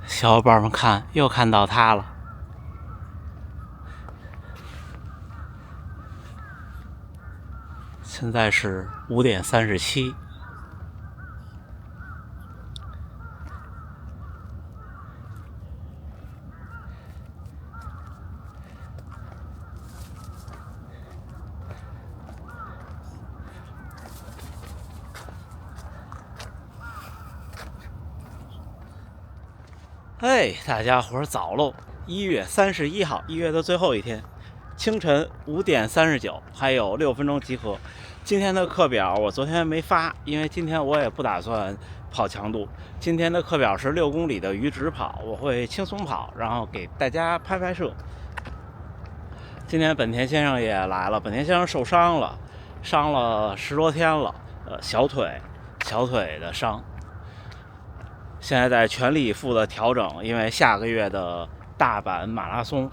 小伙伴们看，又看到它了。现在是5点37。嘿，大家伙儿早喽！1月31号，1月的最后一天，清晨5点39，还有6分钟集合。今天的课表我昨天没发，因为今天我也不打算跑强度。今天的课表是6公里的余值跑，我会轻松跑，然后给大家拍摄。今天本田先生也来了，本田先生受伤了10多天了，小腿的伤。现在在全力以赴的调整，因为下个月的大阪马拉松。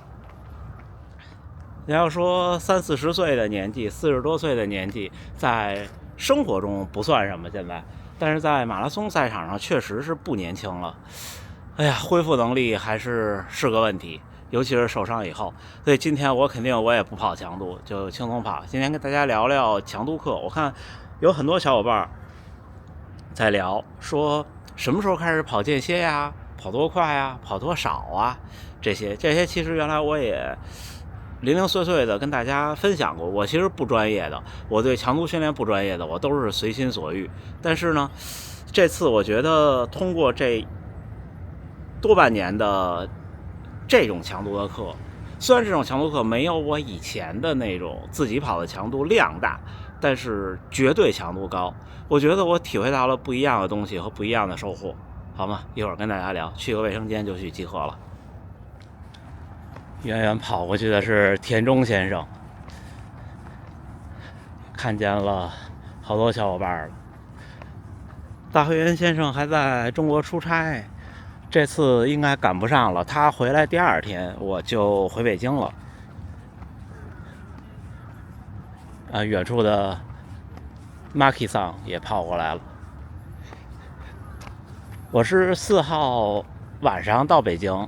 你要说30-40岁的年纪，40多岁的年纪，在生活中不算什么现在，但是在马拉松赛场上确实是不年轻了。哎呀，恢复能力还是个问题，尤其是受伤以后。所以今天我肯定也不跑强度，就轻松跑。今天跟大家聊聊强度课，我看有很多小伙伴在聊，说什么时候开始跑间歇呀？跑多快呀？跑多少啊？这些其实原来我也零零碎碎的跟大家分享过。我其实不专业的，我对强度训练不专业的，我都是随心所欲。但是呢，这次我觉得通过这多半年的这种强度的课，虽然这种强度课没有我以前的那种自己跑的强度量大，但是绝对强度高。我觉得我体会到了不一样的东西和不一样的收获，好吗？一会儿跟大家聊。去个卫生间就去集合了。远远跑过去的是田中先生，看见了好多小伙伴了。大黑原先生还在中国出差，这次应该赶不上了。他回来第2天我就回北京了。远处的 Maki 桑也跑过来了。我是4号晚上到北京，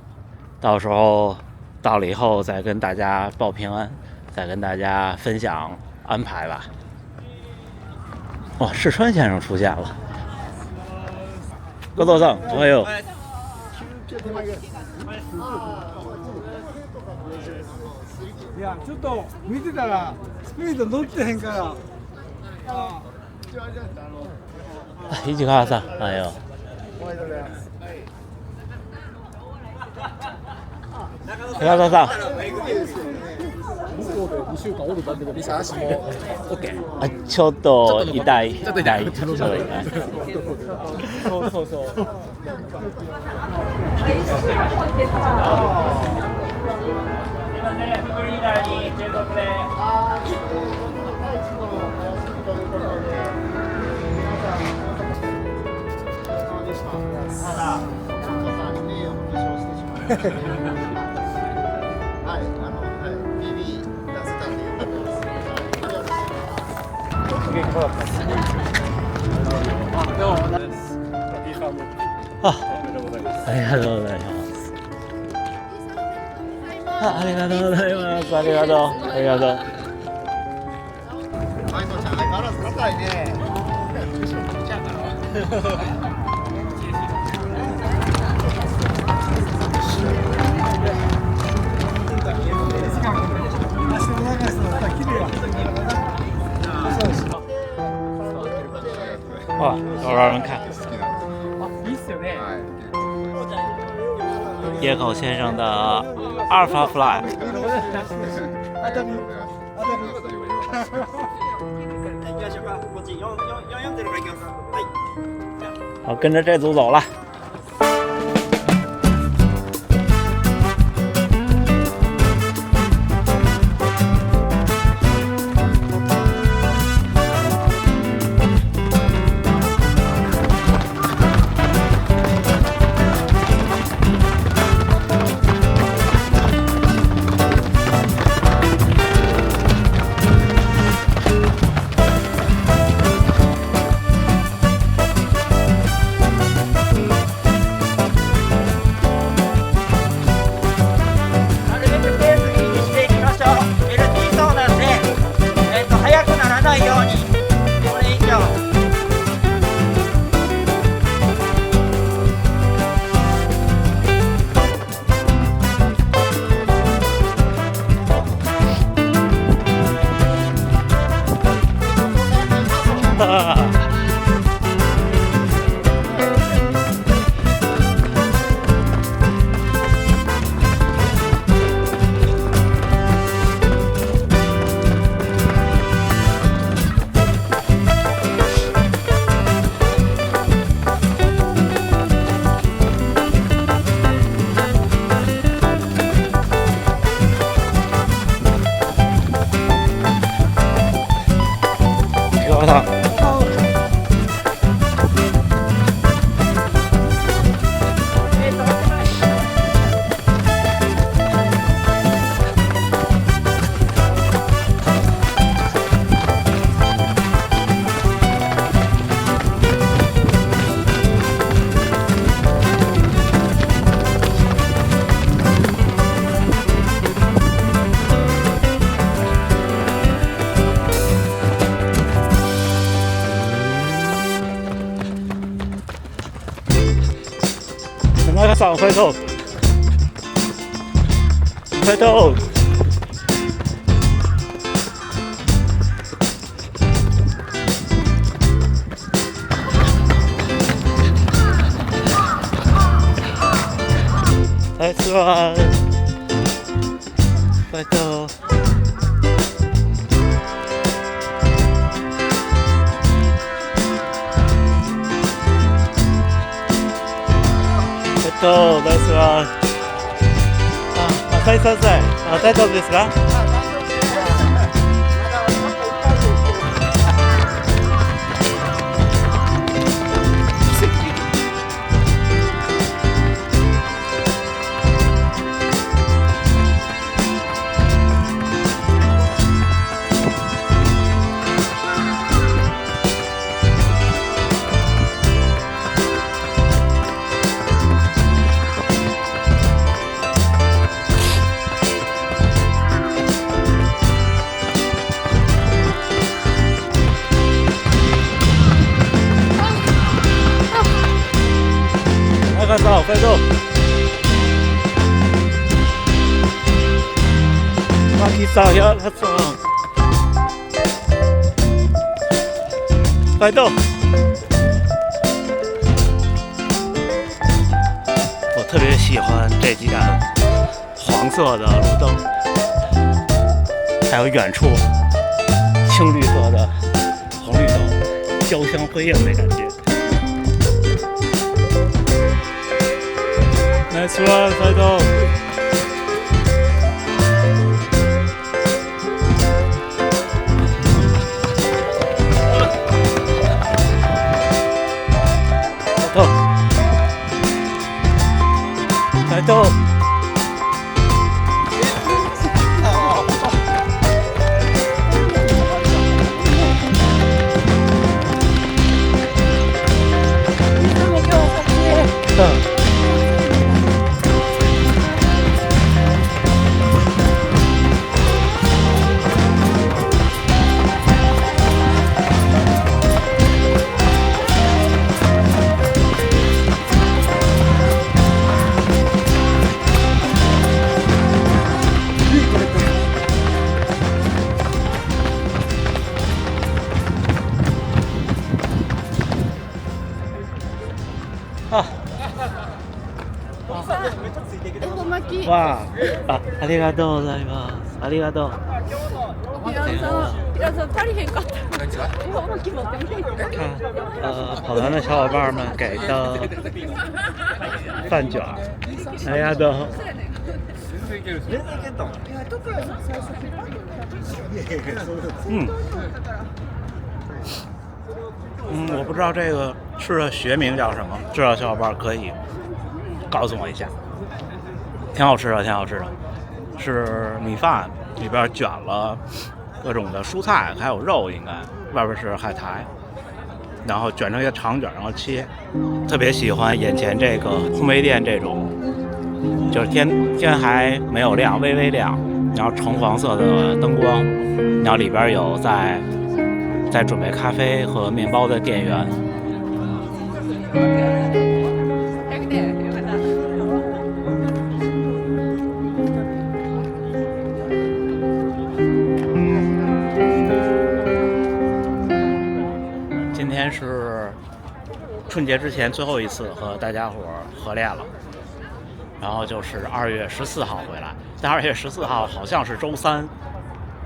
到时候到了以后再跟大家报平安，再跟大家分享安排吧。世川先生出现了。高藤さん、おはよう。いや、ちょっと見てたらスピード乗ってへんから。市川さん、おはよう。高田さん。ちょっと痛い。ちょっと痛い。そう。ありがとうございます。ありがとうございます。ありがとう。マイコちゃん相変わらず硬いね。有人看。いいっすよね。野口先生的 Alpha Fly。好，跟着这组走了。さんファイトファイトナイスワンファイトナイスワン。浅井さんさん、大丈夫ですか？赤さん、ファイト。マキさん、やらさん。ファイト。我特别喜欢这几盏黄色的路灯，还有远处青绿色的红绿灯，交相辉映的感觉。Nice one, ファイト。ファイト。わあ、ありがとうございます。ありがとう。这个足りへんかった。我们持ってみて。看，跑团的小伙伴们给的饭卷，ありがとう。我不知道这个吃的学名叫什么，知道小伙伴可以告诉我一下。挺好吃的，挺好吃的，是米饭里边卷了各种的蔬菜，还有肉，应该外边是海苔，然后卷成一个长卷，然后切。特别喜欢眼前这个烘焙店这种，就是天还没有亮，微微亮，然后橙黄色的灯光，然后里边有在准备咖啡和面包的店员。今天是春节之前最后一次和大家伙合练了，然后就是2月14号回来，但2月14号好像是周3，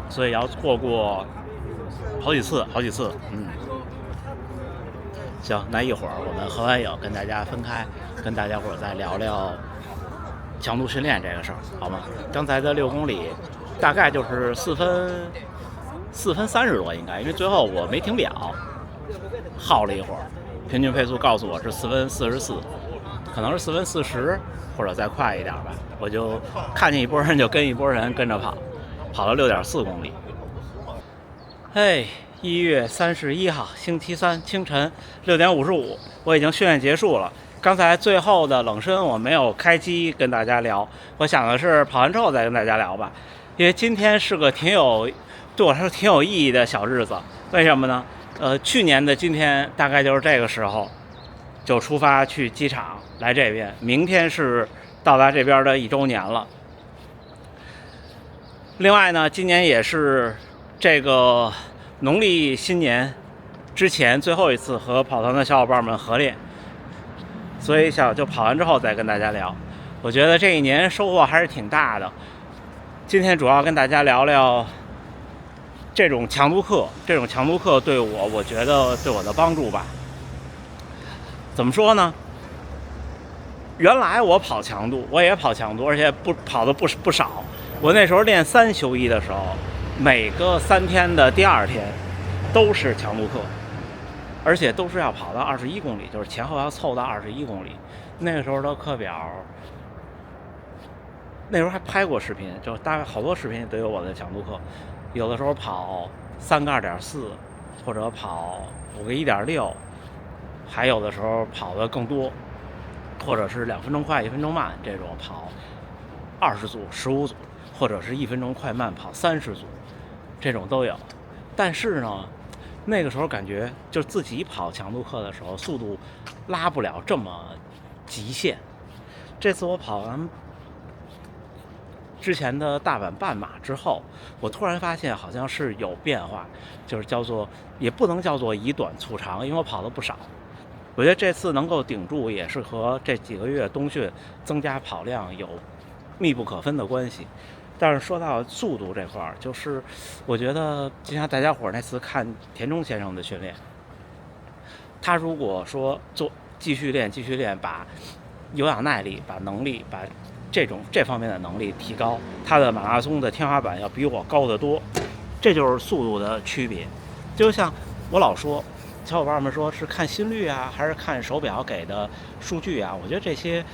所以要错过好几次。行，那一会儿我们合完影跟大家分开，跟大家伙再聊聊强度训练这个事儿，好吗？刚才的6公里大概就是4分30多应该，因为最后我没停表，耗了一会儿，平均配速告诉我是4分44，可能是4分40或者再快一点吧。我就看见一波人就跟一波人跟着跑了6.4公里。嘿，1月31号星期3清晨6点55，我已经训练结束了。刚才最后的冷身我没有开机跟大家聊，我想的是跑完之后再跟大家聊吧，因为今天是个对我来说挺有意义的小日子。为什么呢？去年的今天大概就是这个时候，就出发去机场来这边。明天是到达这边的1周年了。另外呢，今年也是这个农历新年之前最后一次和跑团的小伙伴们合练，所以就跑完之后再跟大家聊。我觉得这一年收获还是挺大的。今天主要跟大家聊聊这种强度课对我觉得对我的帮助吧。怎么说呢？原来我跑强度，我也跑强度，而且跑的不少。我那时候练3休1的时候，每个3天的第2天都是强度课，而且都是要跑到21公里，就是前后要凑到21公里。那个时候的课表，那时候还拍过视频，就大概好多视频都有我的强度课。有的时候跑3个2.4，或者跑5个1.6，还有的时候跑的更多，或者是2分钟快1分钟慢，这种跑20组15组，或者是1分钟快慢跑30组，这种都有。但是呢，那个时候感觉就自己跑强度课的时候速度拉不了这么极限。这次我跑完之前的大阪半马之后，我突然发现好像是有变化，就是叫做也不能叫做以短促长，因为我跑的不少。我觉得这次能够顶住，也是和这几个月冬训增加跑量有密不可分的关系。但是说到速度这块儿，就是我觉得就像大家伙那次看田中先生的训练，他如果说继续练，把有氧耐力、把能力、把这方面的能力提高，他的马拉松的天花板要比我高得多。这就是速度的区别。就像我老说，小伙伴们说是看心率啊，还是看手表给的数据啊？我觉得这些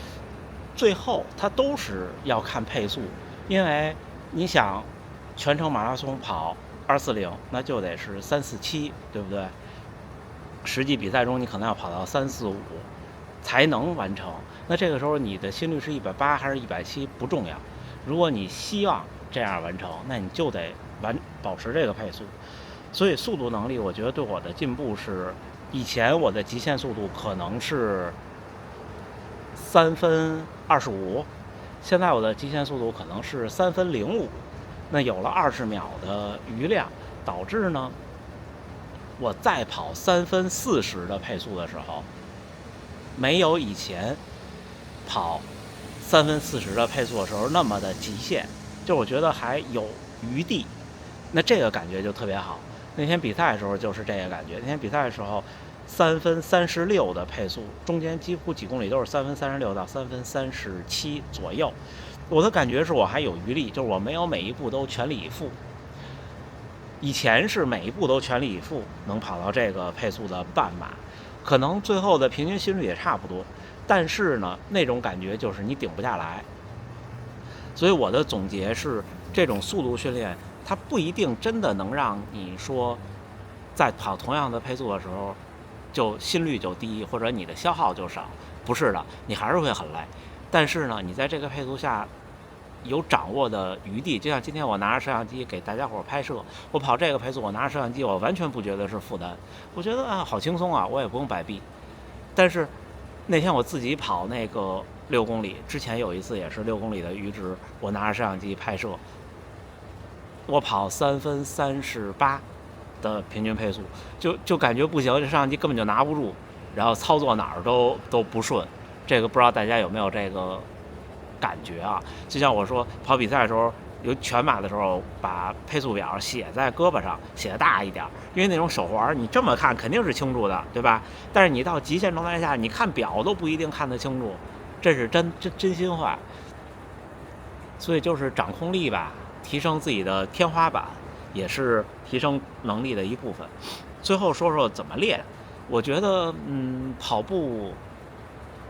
最后它都是要看配速，因为你想全程马拉松跑240，那就得是347，对不对？实际比赛中你可能要跑到345才能完成。那这个时候你的心率是180还是170不重要，如果你希望这样完成，那你就得保持这个配速。所以速度能力我觉得对我的进步是，以前我的极限速度可能是3分25，现在我的极限速度可能是3分05。那有了20秒的余量，导致呢我再跑3分40的配速的时候，没有以前跑3分40的配速的时候那么的极限，就我觉得还有余地。那这个感觉就特别好。那天比赛的时候就是这个感觉。那天比赛的时候3分36的配速，中间几乎几公里都是3分36到3分37左右。我的感觉是我还有余力，就是我没有每一步都全力以赴。以前是每一步都全力以赴，能跑到这个配速的半马，可能最后的平均心率也差不多，但是呢，那种感觉就是你顶不下来。所以我的总结是，这种速度训练它不一定真的能让你说在跑同样的配速的时候就心率就低，或者你的消耗就少，不是的，你还是会很累。但是呢，你在这个配速下有掌握的余地，就像今天我拿着摄像机给大家伙拍摄，我跑这个配速，我拿着摄像机，我完全不觉得是负担，我觉得好轻松啊，我也不用摆臂。但是那天我自己跑那个6公里，之前有一次也是6公里的阈值，我拿着摄像机拍摄，我跑3分38的平均配速，就感觉不行，这摄像机根本就拿不住，然后操作哪儿都不顺。这个不知道大家有没有这个感觉啊？就像我说跑比赛的时候，有全马的时候，把配速表写在胳膊上，写得大一点，因为那种手环你这么看肯定是清楚的，对吧？但是你到极限状态下，你看表都不一定看得清楚，这是真心话。所以就是掌控力吧，提升自己的天花板，也是提升能力的一部分。最后说说怎么练，我觉得跑步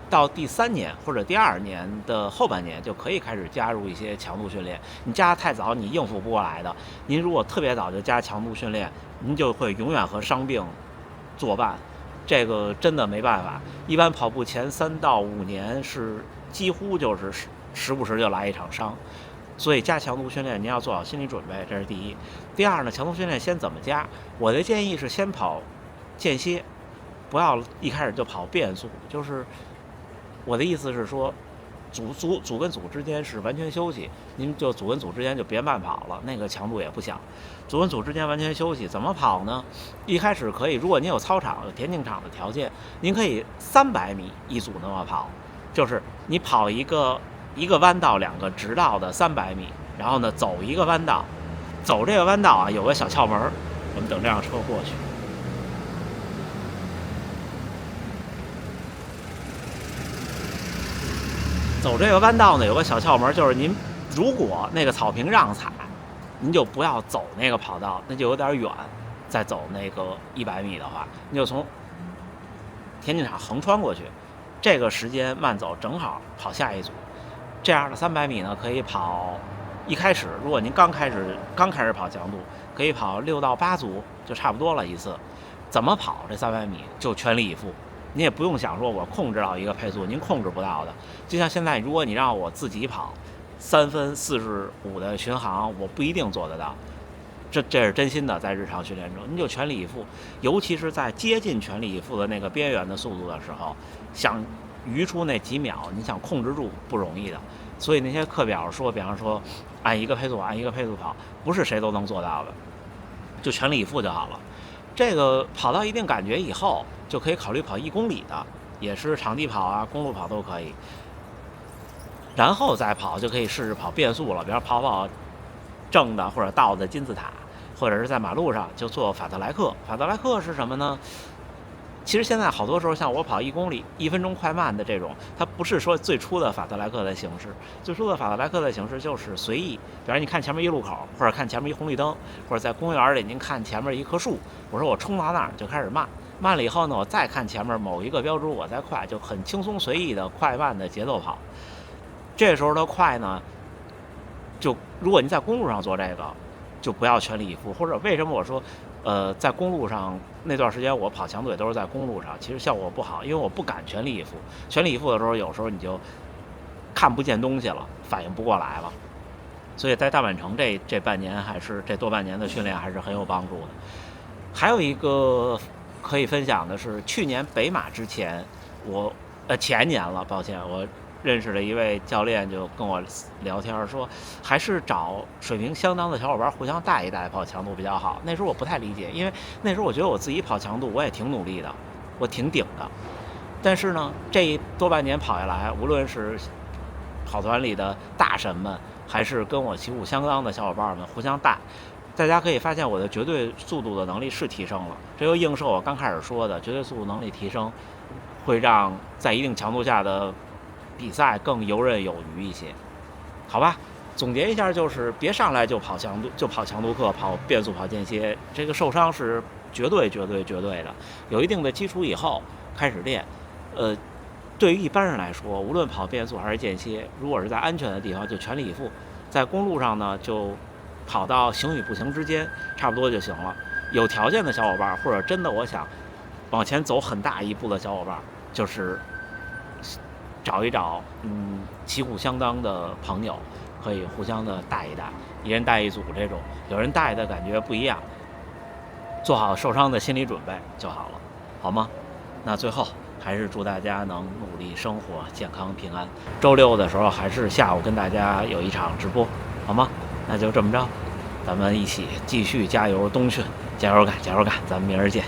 到第3年或者第2年的后半年就可以开始加入一些强度训练。你加太早你应付不过来的，您如果特别早就加强度训练，您就会永远和伤病作伴，这个真的没办法。一般跑步前3到5年是几乎就是时不时就来一场伤，所以加强度训练您要做好心理准备，这是第一。第二呢，强度训练先怎么加？我的建议是先跑间歇，不要一开始就跑变速。就是我的意思是说，组跟组之间是完全休息，您就组跟组之间就别慢跑了，那个强度也不小。组跟组之间完全休息，怎么跑呢？一开始可以，如果您有操场、有田径场的条件，您可以300米一组那么跑，就是你跑一个弯道2个直道的300米，然后呢走一个弯道，走这个弯道啊有个小窍门，我们等这辆车过去。走这个弯道呢有个小窍门，就是您如果那个草坪让踩，您就不要走那个跑道，那就有点远。再走那个100米的话，你就从田径场横穿过去，这个时间慢走正好跑下一组。这样的300米呢，可以跑一开始，如果您刚开始跑强度，可以跑6到8组就差不多了一次。怎么跑这300米就全力以赴，你也不用想说我控制到一个配速，您控制不到的。就像现在，如果你让我自己跑3分45的巡航，我不一定做得到。这是真心的，在日常训练中，您就全力以赴，尤其是在接近全力以赴的那个边缘的速度的时候，想余出那几秒，你想控制住不容易的。所以那些课表说，比方说按一个配速跑，不是谁都能做到的，就全力以赴就好了。这个跑到一定感觉以后，就可以考虑跑1公里的，也是场地跑啊、公路跑都可以。然后再跑就可以试试跑变速了，比如跑正的或者倒的金字塔，或者是在马路上就做法特莱克。法特莱克是什么呢？其实现在好多时候像我跑1公里1分钟快慢的这种，它不是说最初的法特莱克的形式。最初的法特莱克的形式就是随意，比如你看前面一路口，或者看前面一红绿灯，或者在公园里您看前面一棵树，我说我冲到那儿就开始慢了以后呢，我再看前面某一个标志我再快，就很轻松随意的快慢的节奏跑。这时候的快呢，就如果你在公路上做这个，就不要全力以赴。或者为什么我说，在公路上那段时间我跑强度也都是在公路上，其实效果不好，因为我不敢全力以赴。全力以赴的时候，有时候你就看不见东西了，反应不过来了。所以在大阪城这半年还是这多半年的训练还是很有帮助的。还有一个可以分享的是，去年北马之前，前年了，抱歉，我认识了一位教练，就跟我聊天说，还是找水平相当的小伙伴互相带一带跑强度比较好。那时候我不太理解，因为那时候我觉得我自己跑强度我也挺努力的，我挺顶的。但是呢，这多半年跑下来，无论是跑团里的大神们，还是跟我旗鼓相当的小伙伴们互相带，大家可以发现我的绝对速度的能力是提升了。这又映射我刚开始说的，绝对速度能力提升会让在一定强度下的比赛更游刃有余一些，好吧？总结一下，就是别上来就跑强度课，跑变速，跑间歇，这个受伤是绝对的。有一定的基础以后开始练。对于一般人来说，无论跑变速还是间歇，如果是在安全的地方就全力以赴，在公路上呢就跑到行与不行之间差不多就行了。有条件的小伙伴，或者真的我想往前走很大一步的小伙伴，就是找一找旗鼓相当的朋友，可以互相的带一带，一人带一组这种，有人带的感觉不一样，做好受伤的心理准备就好了，好吗？那最后还是祝大家能努力生活，健康平安。周六的时候还是下午跟大家有一场直播，好吗？那就这么着，咱们一起继续加油冬训，加油干，咱们明儿见。